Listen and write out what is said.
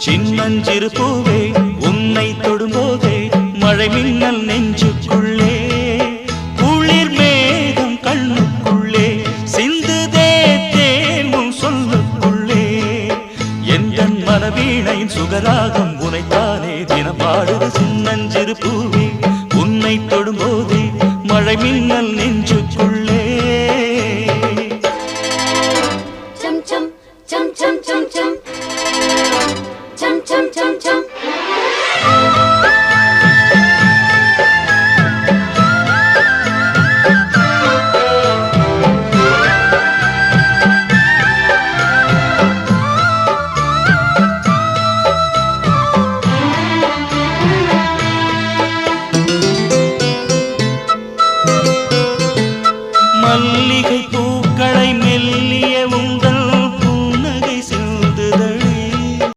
சின்னஞ்சிறு பூவே உன்னை தொடும்போதே மழை மின்னல் நெஞ்சுக்குள்ளே குளிர் மேகம் கண்ணுக்குள்ளே சிந்துதே தேனும் சொல்லுக்குள்ளே எந்தன் மனவீணையின் சுகராகம் உனைத்தானே தினம் பாடுது சின்னஞ்சிறு பூவே உன்னை தொடும்போதே மழை மின்னல் நெஞ்சு